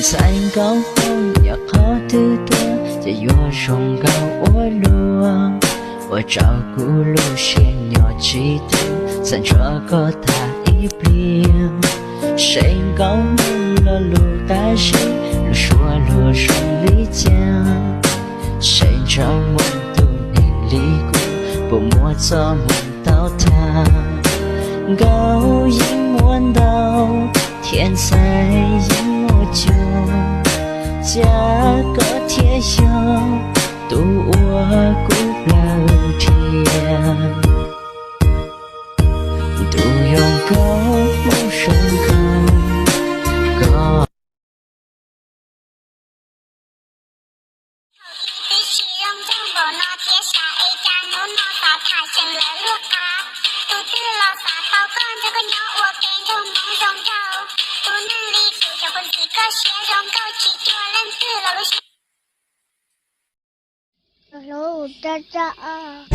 在高峰要好得多，在月中高我落，我照顾路线要记得，三这个大一边，谁高梦了路大谁，路说路顺利讲，谁找梦都能离过，不莫做梦到他，高音闻到天才音我就加个铁锈，渡我古老天，渡用高木生高。Hello，大家啊。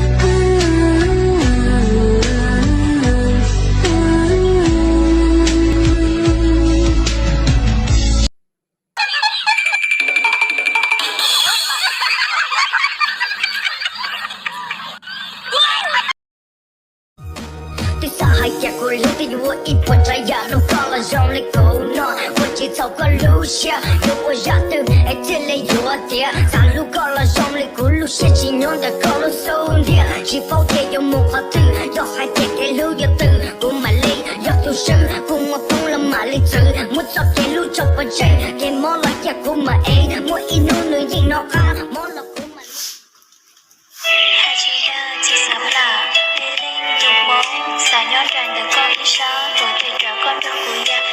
我留给我一波这样的放了让你够暖，我节奏个路线，有我压头，哎这里弱点，山路高了让你咕噜写起娘的高了手点，是否也有梦话头，要还得给路要头，不买力要有手，不我疯了马里走，我早给路找不着，给毛了也不买哎，我一努努硬闹哈，毛了不买。Hai chị đơn chị sớm là đi lên dục bóng xả nhón tràn được con đi xa rồi tuyệt trở con được của gia